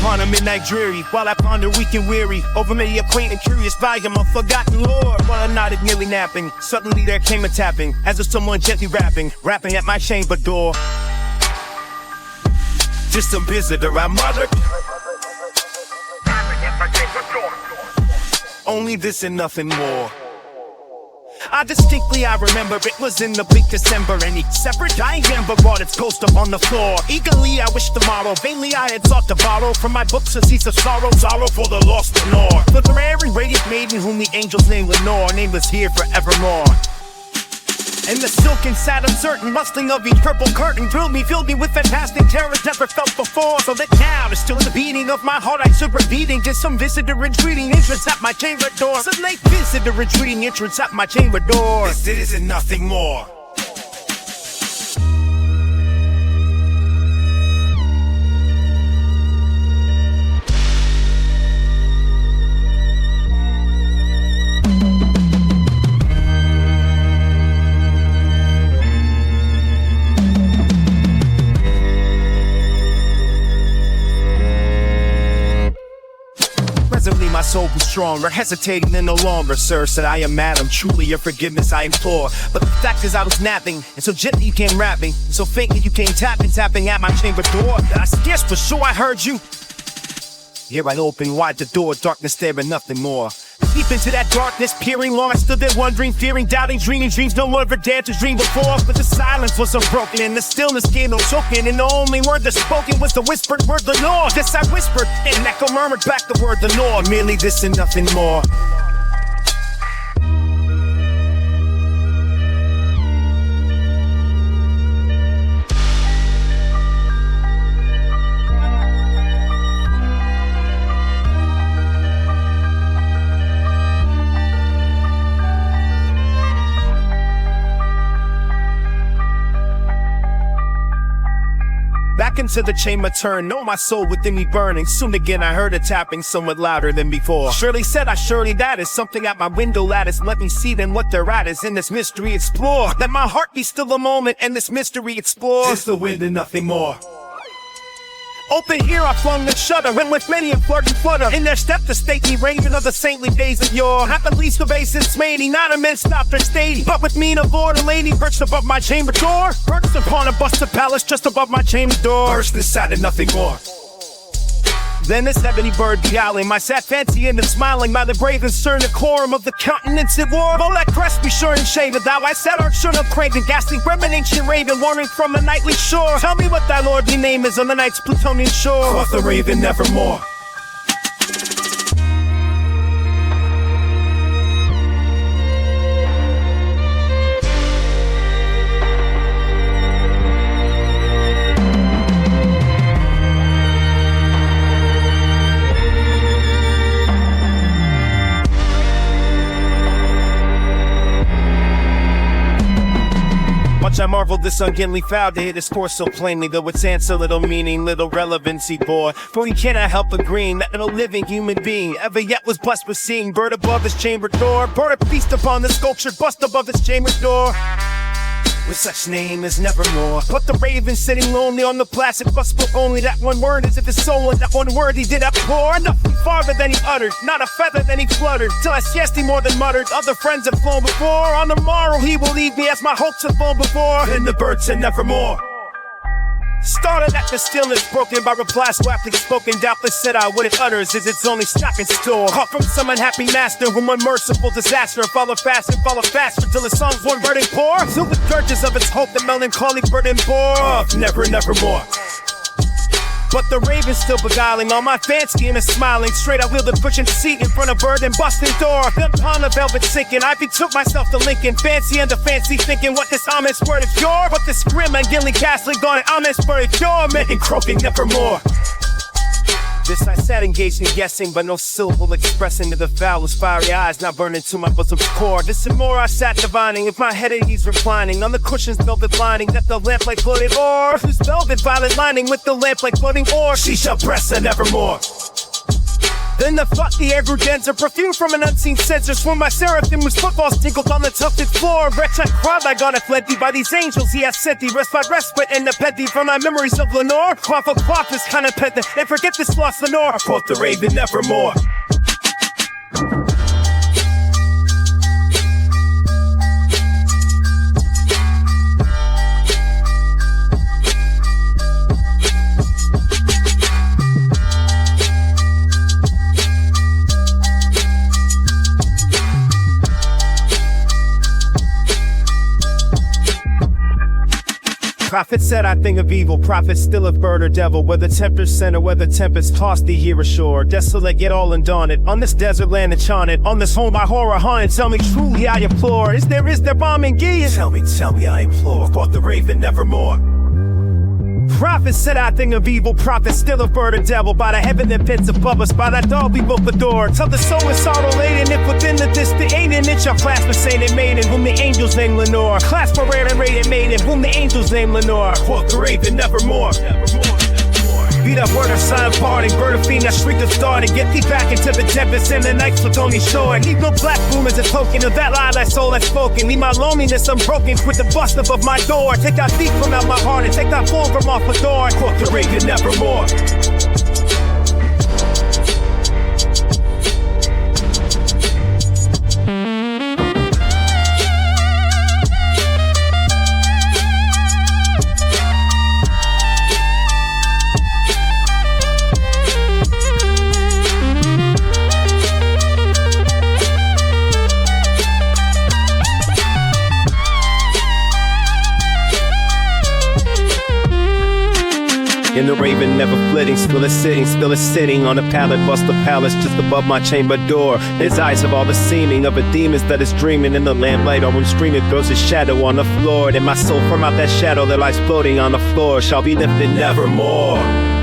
upon a midnight dreary, while I ponder weak and weary over many a quaint and curious volume of forgotten lore. While I nodded, nearly napping, suddenly there came a tapping, as if someone gently rapping at my chamber door. Just a visitor, I muttered. Only this and nothing more. I remember it was in the bleak December, and each separate diamond brought its ghost up on the floor. Eagerly I wished tomorrow, vainly I had sought to borrow from my books a cease of sorrow for the lost and Lord. For the rare and radiant maiden whom the angels name Lenore, nameless here forevermore. And the silken, sad, uncertain rustling of each purple curtain filled me with fantastic terrors never felt before. So that now, to still the beating of my heart, I stood repeating, just some visitor retreating entrance at my chamber door. Some late visitor retreating entrance at my chamber door. This isn't nothing more. Presently my soul grew stronger, hesitating and no longer, sir, said I am madam, truly your forgiveness I implore. But the fact is I was napping, and so gently you came rapping, and so faintly you came tapping at my chamber door, that I scarce for sure I heard you. Here I opened wide the door, darkness there and nothing more. Deep into that darkness, peering long, I stood there wondering, fearing, doubting, dreaming dreams no one ever dared to dream before. But the silence was unbroken, and the stillness gave no token, and the only word that spoken was the whispered word, the Lord. This I whispered, and echo murmured back the word, the Lord. Merely this and nothing more. Back into the chamber turned, know my soul within me burning. Soon again I heard a tapping somewhat louder than before. Surely said I, surely that is something at my window lattice. Let me see then what there at is in this mystery explore. Let my heart be still a moment and this mystery explore. Just the wind and nothing more. Open here I flung the shutter, and with many a flirt and flutter, in there stepped the stately raven of the saintly days of yore. Half at least of aces matey, not a man stopped or stayed, but with mien of lord, a lady perched above my chamber door. Perched upon a busted palace just above my chamber door. Burst inside and nothing more. Then this ebony bird beguiling my sad fancy and smiling by the brave and stern decorum of the countenance it wore. Oh, that crest be sure and shaven, thou I said art sure of craven, ghastly bremen ancient raven, warning from the nightly shore. Tell me what thy lordly name is on the night's Plutonian shore. Quoth the raven nevermore. I marveled this ungainly foul to hear this course so plainly, though its answer little meaning, little relevancy bore. For he cannot help agreeing that no living human being ever yet was blessed with seeing bird above his chamber door, bird a feast upon the sculptured bust above his chamber door. With such name as nevermore. But the raven sitting lonely on the placid bust spoke only that one word, as if his soul and that one word he did abhor. Nothing farther than he uttered, not a feather than he fluttered, till I scarcely more than muttered, other friends have flown before. On the morrow he will leave me as my hopes have flown before. Then the bird said nevermore. Started at the stillness broken by replies so aptly spoken. Doubtless said I what it utters is its only stock in store. Caught from some unhappy master whom unmerciful disaster follow fast till the song's one burden pour. Till the dirges of its hope the melancholy burden bore. Never, nevermore. But the raven still beguiling all my fancy and is smiling. Straight I wheeled the cushioned seat in front of bird and busting door. Then upon the velvet sinking, I betook myself to Lincoln. Fancy under fancy thinking what this ominous word is your. But this grim and gilly ghastly gone and ominous word is your. Man and croaking nevermore. This I sat engaged in guessing, but no syllable expressing to the foulest fiery eyes not burning to my bosom's core. This and more I sat divining, with my head at ease reclining on the cushion's velvet lining that the lamp-like floated o'er. Whose velvet violet lining with the lamp-like floating o'er she shall press and evermore. Then the fuck the air grew denser, perfume from an unseen sensor. Swung my seraphim whose footballs tinkled on the tufted floor. Wretch I cried, I got fled thee by these angels he has sent thee. Rest by respite and nepet thee from my memories of Lenore. Quaff of quaff this kind of pet and forget this lost Lenore. Quote the raven nevermore. Prophet said I think of evil, prophet still of bird or devil. Whether tempter sent or whether tempest tossed thee here ashore. Desolate yet all undaunted, on this desert land enchanted. On this home by horror haunted, tell me truly I implore. Is there bombing geese? Tell me I implore, quoth the raven nevermore. Prophet said I think of evil, prophet still a bird or devil. By the heaven that pits above us, by that dog we both adore. Till the soul is sorrow laden, if within the distant ain't an inch of clasp a sainted maiden, whom the angels name Lenore. Clasp a rare and radiant maiden, whom the angels name Lenore. Quoth the raven nevermore. Beat up word of silent parting, bird of fiend that shriek of start and get thee back into the tempest and the night's plutonian shore. Leave no black boom as a token of that lie thy soul has spoken. Leave my loneliness unbroken with the bust above my door. Take that thief from out my heart and take that fool from off the door. Quoth the raven nevermore. And the raven never flitting, still is sitting on a pallet, bust of palace just above my chamber door. His eyes have all the seeming of a demon that is dreaming in the lamplight, or when streaming throws his shadow on the floor. And my soul from out that shadow that lies floating on the floor shall be lifted nevermore.